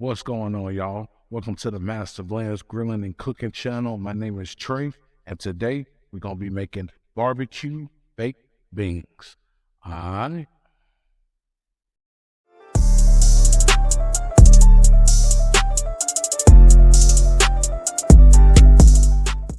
What's going on, y'all? Welcome to the Mastablendz Grilling and Cooking channel. My name is Trey, and today we're going to be making barbecue baked beans. All right.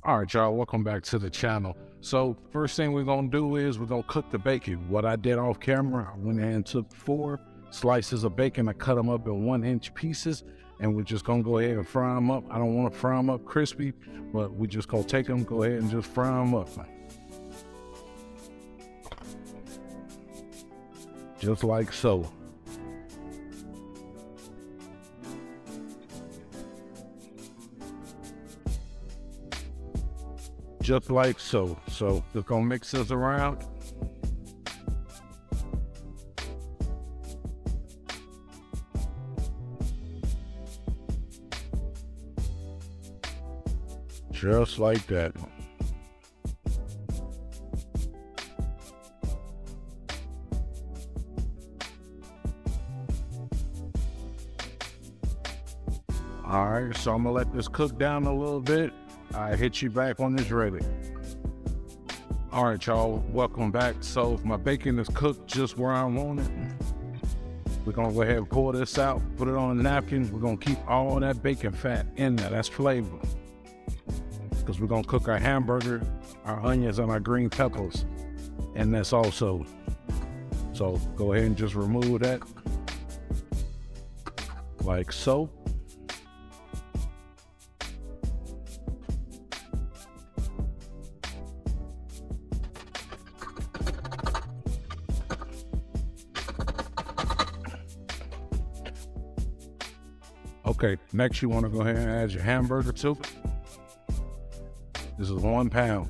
All right, y'all, welcome back to the channel. So first thing we're going to do is we're going to cook the bacon. What I did off camera, I went ahead and took 4 slices of bacon. I cut them up in 1-inch pieces, and we're just going to go ahead and fry them up. I don't want to fry them up crispy, but we're just going to take them, go ahead and just fry them up. Just like so. Just like so. So just gonna mix this around. Just like that. All right, so I'm gonna let this cook down a little bit. I hit you back when it's ready. All right, y'all, welcome back. So my bacon is cooked just where I want it. We're gonna go ahead and pour this out, put it on a napkin. We're gonna keep all that bacon fat in there. That's flavor. Because we're gonna cook our hamburger, our onions, and our green peppers. And that's also. So go ahead and just remove that. Like so. Okay, next you want to go ahead and add your hamburger to it. This is 1 pound.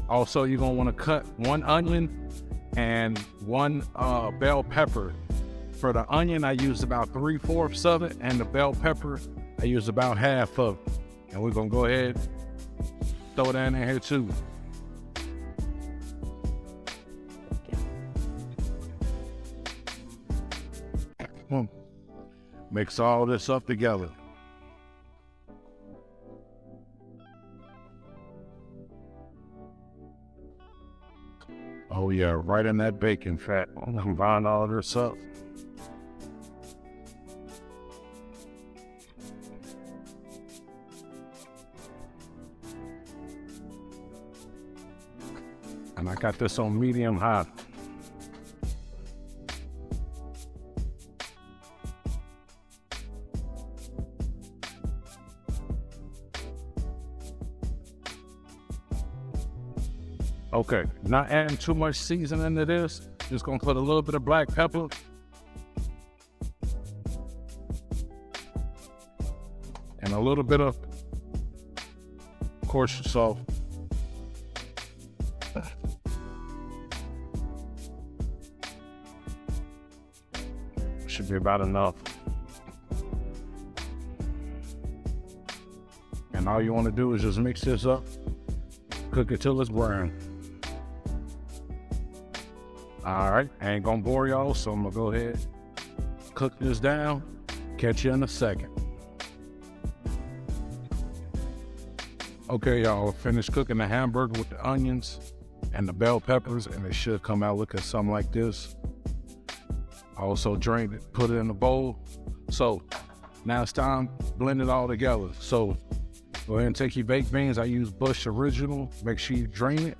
Also, you're going to want to cut 1 onion and 1 bell pepper. For the onion, I used about 3/4 of it, and the bell pepper, I used about half of it. And we're going to go ahead throw that in here too. Mix all this up together. Oh yeah, right in that bacon fat. Combine all this up. And I got this on medium hot. Okay, not adding too much seasoning to this. Just gonna put a little bit of black pepper. And a little bit of kosher salt. Should be about enough. And all you want to do is just mix this up, cook it till it's brown. All right, I ain't gonna bore y'all, so I'm gonna go ahead, cook this down, catch you in a second. Okay, y'all, finished cooking the hamburger with the onions and the bell peppers, and it should come out looking something like this. I also drained it, put it in a bowl. So now it's time to blend it all together. So go ahead and take your baked beans. I use Bush Original. Make sure you drain it.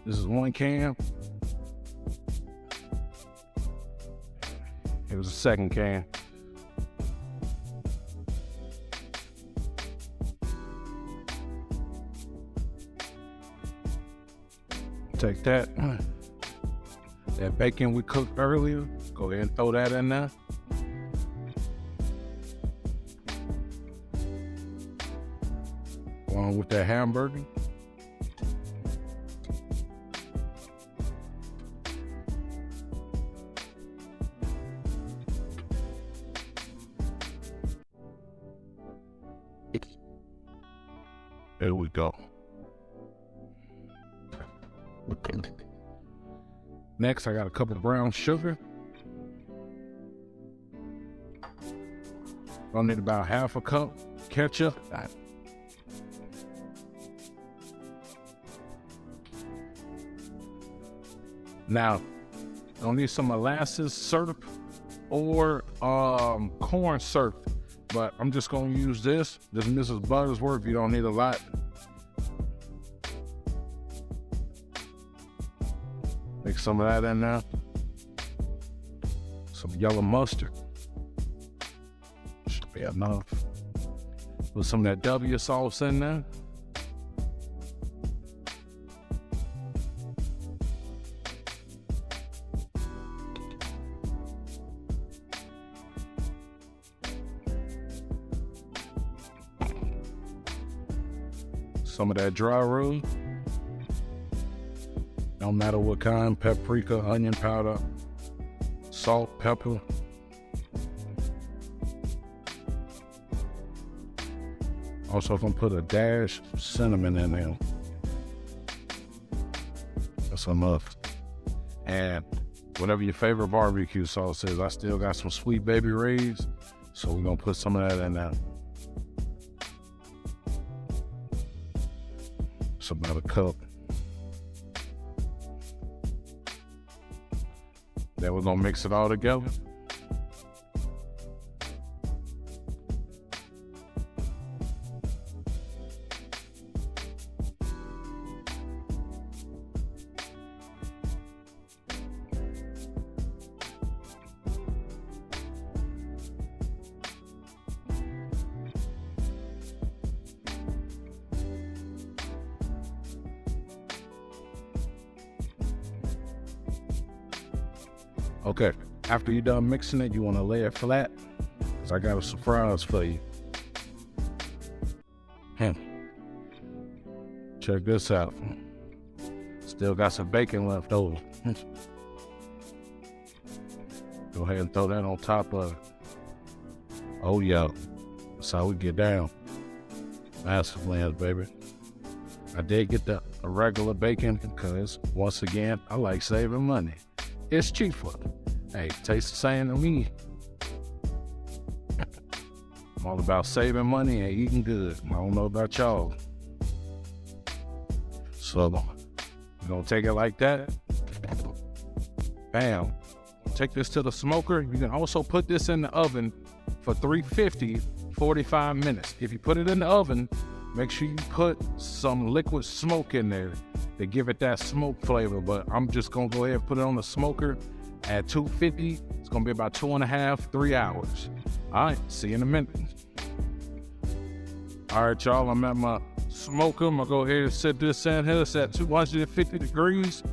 This is 1 can. It was a 2nd can. Take that. That bacon we cooked earlier, go ahead and throw that in there. Along with that hamburger. There we go. Next, I got a cup of brown sugar. I'll need about half a cup ketchup. Now, I'll need some molasses syrup or corn syrup, but I'm just gonna use this. This Mrs. Buttersworth, you don't need a lot. Mix some of that in there. Some yellow mustard. Should be enough. Put some of that W sauce in there. Some of that dry rub. No matter what kind, paprika, onion powder, salt, pepper. Also, I'm gonna put a dash of cinnamon in there. That's enough. And whatever your favorite barbecue sauce is, I still got some Sweet Baby Ray's, so we're gonna put some of that in there. It's about a cup. Then we're gonna mix it all together. Okay, after you're done mixing it, you want to lay it flat, because I got a surprise for you. Check this out. Still got some bacon left over. Go ahead and throw that on top of it. Oh yeah, that's how we get down. Mastablendz, baby. I did get the regular bacon because, once again, I like saving money. It's cheaper. Hey, tastes the same to me. I'm all about saving money and eating good. I don't know about y'all. So, we're gonna take it like that. Bam. Take this to the smoker. You can also put this in the oven for 350, 45 minutes. If you put it in the oven, make sure you put some liquid smoke in there to give it that smoke flavor. But I'm just gonna go ahead and put it on the smoker at 250. It's gonna be about 2.5, 3 hours. All right, see you in a minute. All right, y'all, I'm at my smoker. I'm gonna go ahead and set this in here. It's at 250 degrees.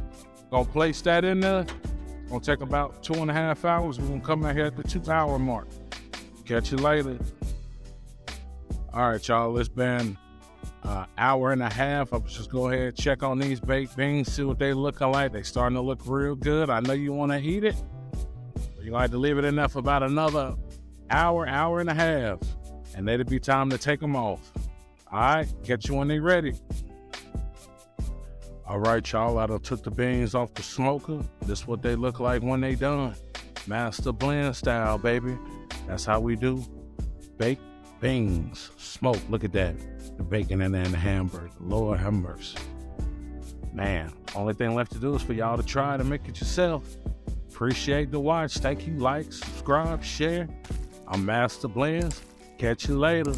Gonna place that in there. It's gonna take about 2.5 hours. We're gonna come out here at the 2-hour mark. Catch you later. All right, y'all, it's been an hour and a half. I'll just go ahead and check on these baked beans, see what they looking like. They starting to look real good. I know you want to eat it. You're going to have to leave it in there for about another hour, hour and a half, and it'll be time to take them off. All right, catch you when they ready. All right, y'all, I done took the beans off the smoker. This is what they look like when they done. Mastablendz style, baby. That's how we do baked beans. Smoke, look at that. The bacon in there and the hamburger. Lord have mercy. Man, only thing left to do is for y'all to try to make it yourself. Appreciate the watch. Thank you. Like, subscribe, share. I'm Mastablendz. Catch you later.